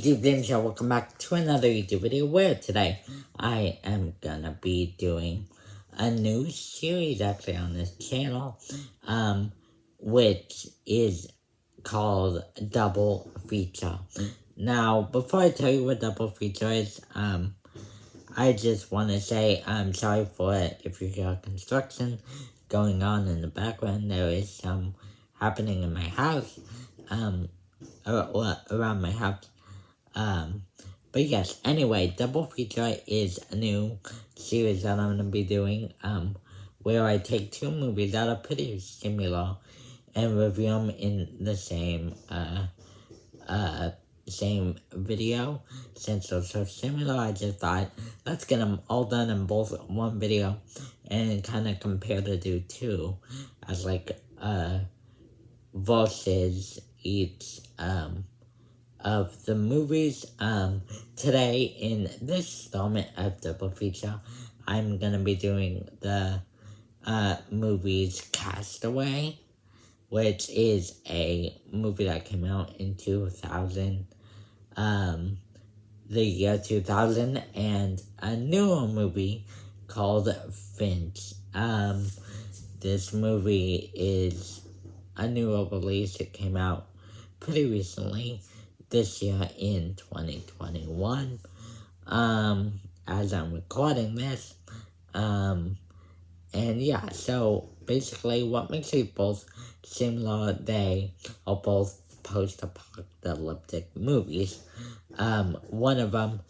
YouTube Games, and welcome back to another YouTube video where today I am gonna be doing a new series actually on this channel, which is called Double Feature. Now, before I tell you what Double Feature is, I just want to say I'm sorry for it if you hear construction going on in the background. There is some happening in my house, around my house. But yes, anyway, Double Feature is a new series that I'm going to be doing, where I take two movies that are pretty similar and review them in the same video. Since they're so similar, I just thought, let's get them all done in both one video and kind of compare the two as like, versus each, of the movies. Today in this installment of Double Feature, I'm gonna be doing the movies Castaway, which is a movie that came out in 2000, the year 2000, and a newer movie called Finch. This movie is a newer release. It came out pretty recently, this year in 2021, as I'm recording this, and yeah, so basically what makes it both similar, they are both post-apocalyptic movies. One of them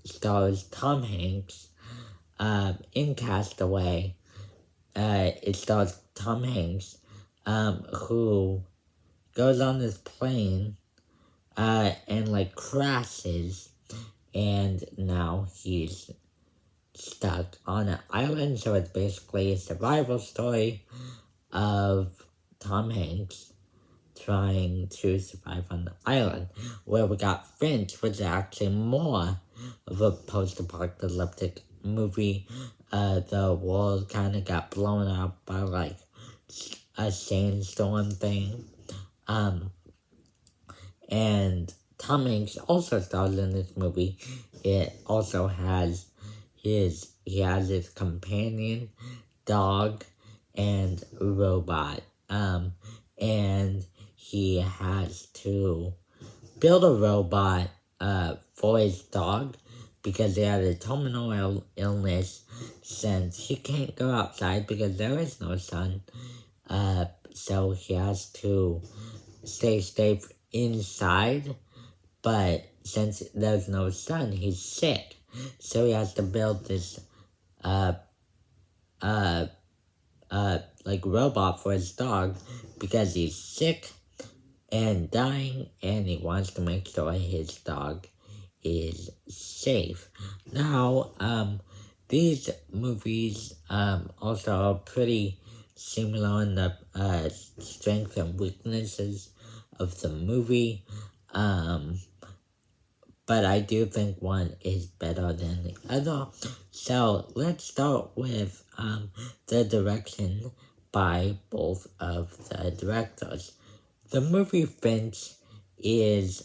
stars Tom Hanks, in Castaway. It stars Tom Hanks, who goes on this plane, and like crashes, and now he's stuck on an island. So it's basically a survival story of Tom Hanks trying to survive on the island. Where we got Finch, which is actually more of a post-apocalyptic movie. The world kind of got blown up by like a sandstorm thing. And Tom Hanks also stars in this movie. It also has his companion, dog, and robot. And he has to build a robot, for his dog, because he had a terminal illness, since he can't go outside because there is no sun. So he has to stay safe inside, but since there's no sun, he's sick. So he has to build this, like robot for his dog because he's sick and dying, and he wants to make sure his dog is safe. Now, these movies, also are pretty similar in the, strengths and weaknesses of the movie, but I do think one is better than the other. So let's start with the direction by both of the directors. The movie Finch is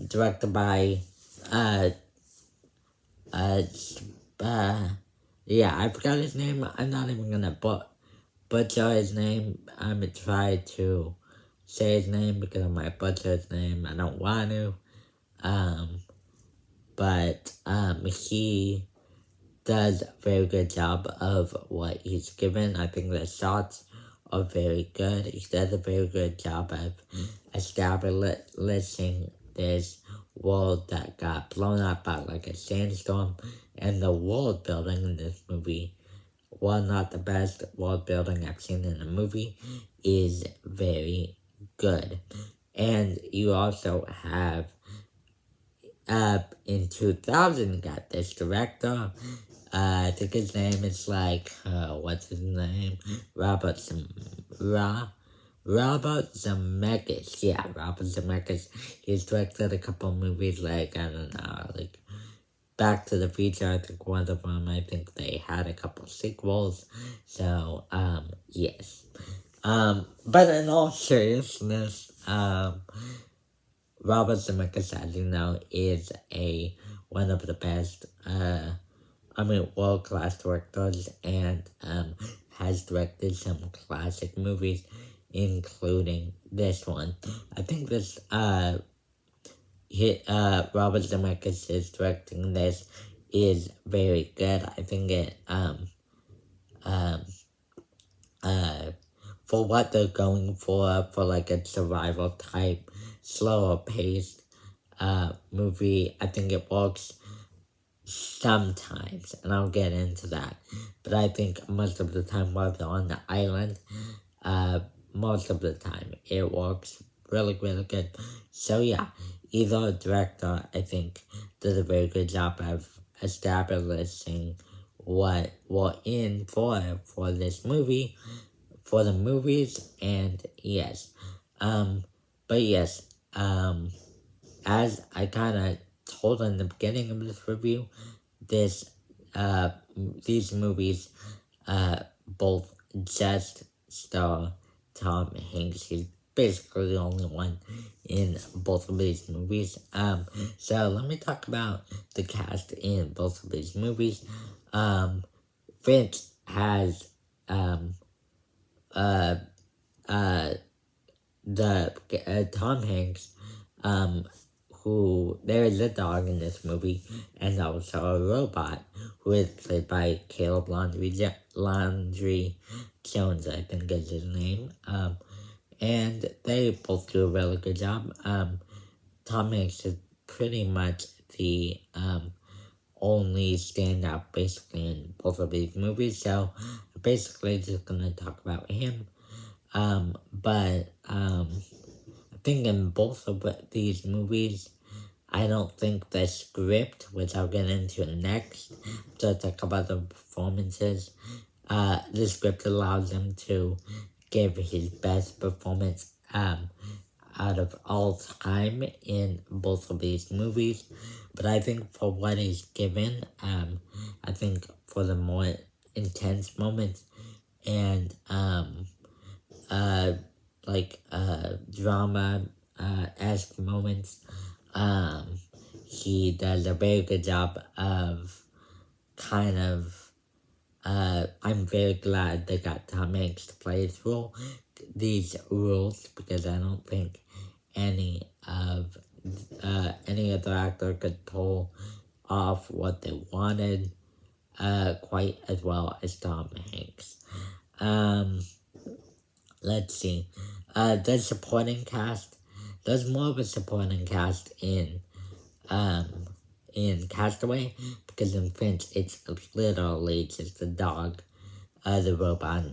directed by yeah, I forgot his name. I'm not even gonna butcher his name. I'm gonna try to say his name because I might butcher his name. I don't want to. But he does a very good job of what he's given. I think the shots are very good. He does a very good job of establishing this world that got blown up by like a sandstorm, and the world building in this movie, while not the best world building I've seen in a movie, is very good. And you also have, in 2000, you got this director, I think his name is like, what's his name? Robert Zemeckis. Yeah, Robert Zemeckis. He's directed a couple movies like, I don't know, like Back to the Future. I think one of them, I think they had a couple sequels. So, yes. But in all seriousness, Robert Zemeckis, as you know, is one of the best, world-class directors, and has directed some classic movies, including this one. I think this, Robert Zemeckis is directing this is very good. I think it, um, for what they're going for like a survival type, slower paced, movie, I think it works sometimes, and I'll get into that. But I think most of the time while they're on the island, most of the time it works really, really good. So yeah, either director, I think, did a very good job of establishing what we're in for this movie, for the movies, and yes. But yes, as I kind of told in the beginning of this review, this, these movies, both just star Tom Hanks. He's basically the only one in both of these movies. So let me talk about the cast in both of these movies. Finch has, Tom Hanks, who, there is a dog in this movie, and also a robot, who is played by Caleb Landry Jones, I think is his name, and they both do a really good job. Tom Hanks is pretty much the, only standout, basically, in both of these movies, so basically just gonna talk about him. But I think in both of these movies, I don't think the script, which I'll get into next, to talk about the performances, the script allows him to give his best performance, out of all time in both of these movies. But I think for what he's given, I think for the more intense moments and, drama, esque moments, he does a very good job of kind of, I'm very glad they got Tom Hanks to play these roles, because I don't think any other actor could pull off what they wanted, quite as well as Tom Hanks. Let's see. The supporting cast, there's more of a supporting cast in Castaway, because in Finch, it's literally just the dog, the robot,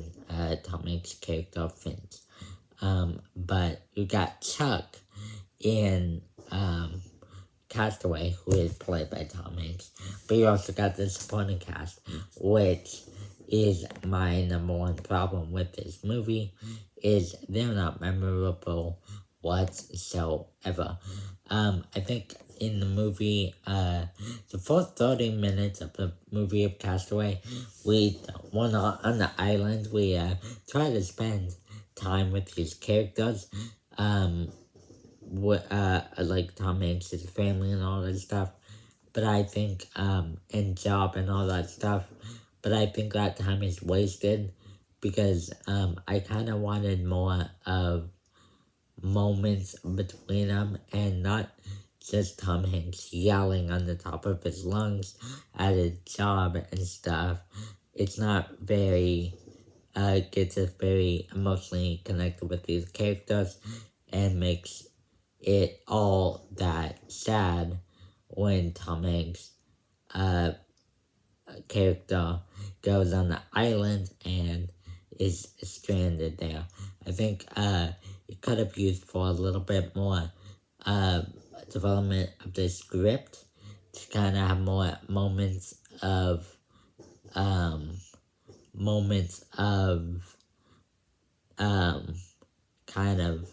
Tom Hanks' character, Finch. But you got Chuck in, Castaway, who is played by Tom Hanks. But you also got the supporting cast, which is my number one problem with this movie, is they're not memorable whatsoever. I think in the movie, the first 30 minutes of the movie of Castaway, when on the island, we try to spend time with these characters, like Tom Hanks' family and all that stuff, but I think, and job and all that stuff, but I think that time is wasted, because, I kind of wanted more of moments between them, and not just Tom Hanks yelling on the top of his lungs at his job and stuff. It's not very, gets us very emotionally connected with these characters, and makes it all that sad when Tom Hanks' character goes on the island and is stranded there. I think it could have used for a little bit more development of the script, to kind of have more moments of kind of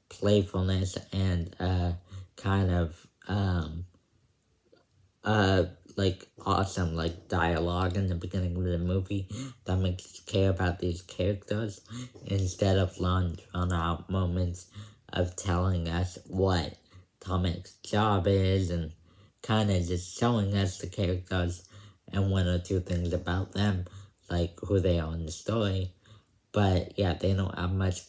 playfulness, and kind of awesome dialogue in the beginning of the movie that makes you care about these characters, instead of long drawn out moments of telling us what Tom Hanks' job is, and kind of just showing us the characters and one or two things about them, like who they are in the story. But yeah, they don't have much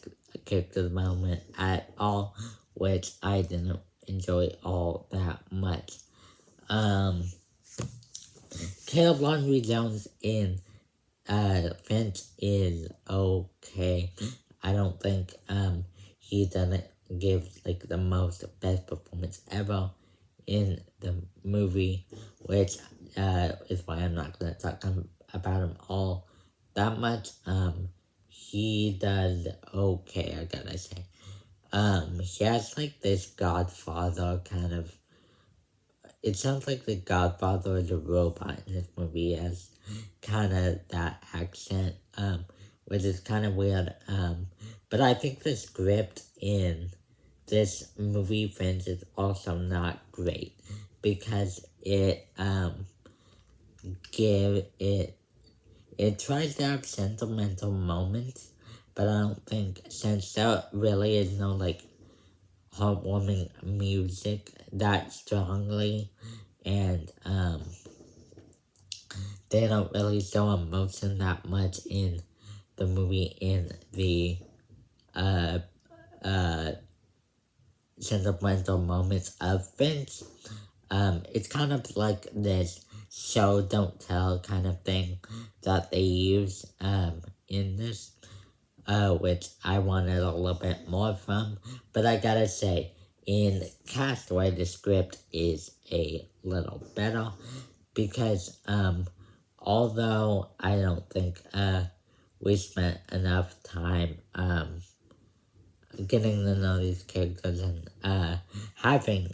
character development at all, which I didn't enjoy all that much. Caleb Laundry Jones in Finch is okay. I don't think he doesn't give like the most best performance ever in the movie, which is why I'm not gonna talk about him all that much. He does okay, I gotta say. He has like this Godfather kind of. It sounds like the Godfather is a robot in this movie. He has kind of that accent, which is kind of weird. But I think the script in this movie, Finch, is also not great because it tries to have sentimental moments, but I don't think, since there really is no like heartwarming music that strongly, and they don't really show emotion that much in the movie in the sentimental moments of Finch. It's kind of like this show don't tell kind of thing that they use in this, which I wanted a little bit more from. But I gotta say, in Castaway, the script is a little better because although I don't think we spent enough time getting to know these characters and having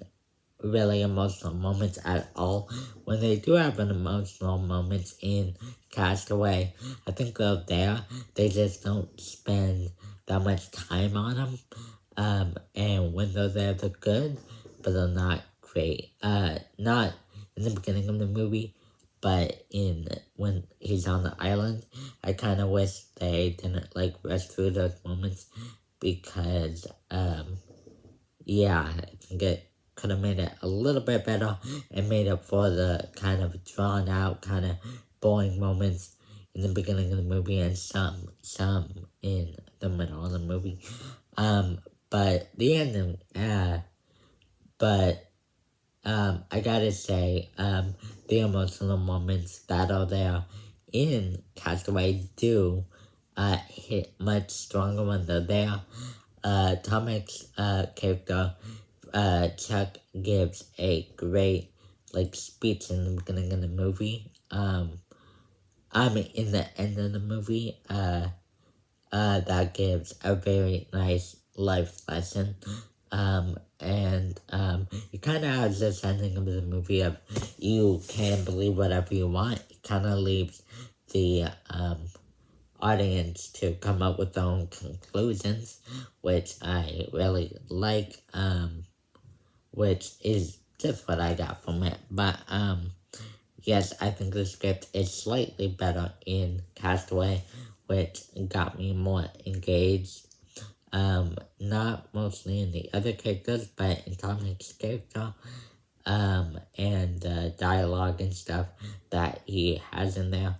really emotional moments at all. When they do have an emotional moments in Castaway, I think they're there. They just don't spend that much time on them. And when they're there, they're good, but they're not great. Not in the beginning of the movie, but when he's on the island, I kind of wish they didn't like rush through those moments because, yeah, I think it could have made it a little bit better and made up for the kind of drawn out, kind of boring moments in the beginning of the movie and some in the middle of the movie. But the ending, I gotta say, the emotional moments that are there in Castaway do hit much stronger when they're there. Tom Hanks' character, Chuck, gives a great like speech in the beginning of the movie. In the end of the movie, that gives a very nice life lesson. It kind of has this ending of the movie of you can believe whatever you want. It kind of leaves the audience to come up with their own conclusions, which I really like, which is just what I got from it. But yes, I think the script is slightly better in Castaway, which got me more engaged. Not mostly in the other characters, but in Tom Hanks' character, and dialogue and stuff that he has in there,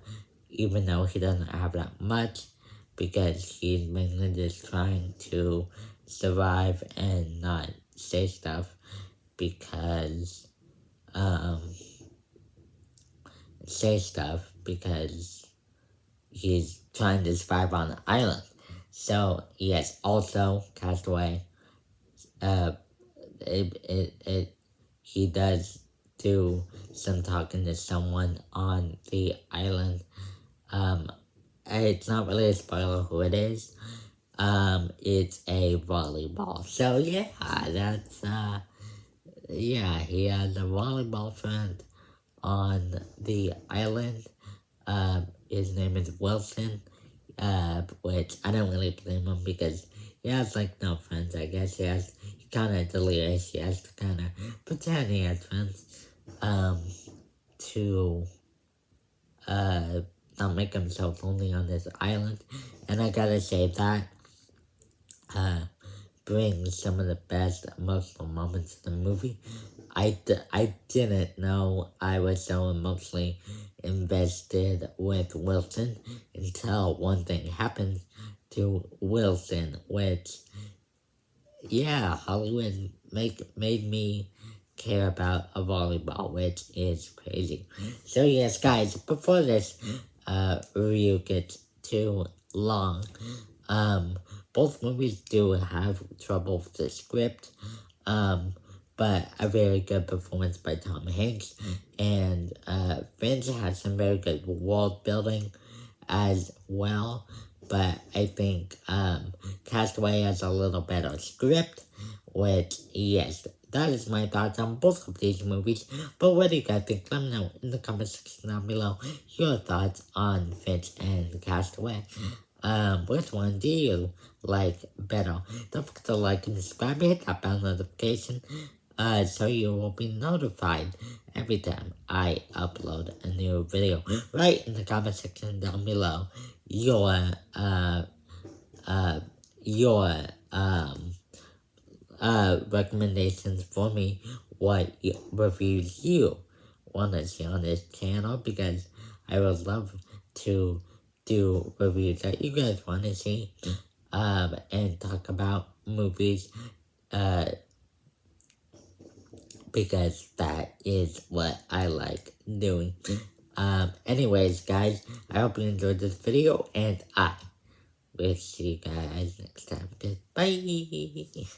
even though he doesn't have that much, because he's mainly just trying to survive and not say stuff, because, he's trying to survive on the island. So, yes, also, Castaway, he does do some talking to someone on the island. It's not really a spoiler who it is. It's a volleyball. So, yeah, that's, he has a volleyball friend on the island. His name is Wilson, which I don't really blame him because he has like no friends, I guess. He kind of delirious. He has to kind of pretend he has friends, to, not make himself lonely on this island. And I gotta say that, brings some of the best emotional moments in the movie. I didn't know I was so emotionally invested with Wilson until one thing happened to Wilson, which, yeah, Hollywood made me care about a volleyball, which is crazy. So yes, guys, before this review gets too long, both movies do have trouble with the script, but a very good performance by Tom Hanks, and Finch has some very good world building as well, but I think Castaway has a little better script, which, yes, that is my thoughts on both of these movies. But what do you guys think? Let me know in the comment section down below your thoughts on Finch and Castaway. Which one do you like better? Don't forget to like and subscribe and hit that bell notification, so you will be notified every time I upload a new video. Right in the comment section down below, your, your, recommendations for me, what reviews you want to see on this channel, because I would love to do reviews that you guys want to see, and talk about movies, because that is what I like doing. Anyways, guys, I hope you enjoyed this video, and I will see you guys next time. Goodbye.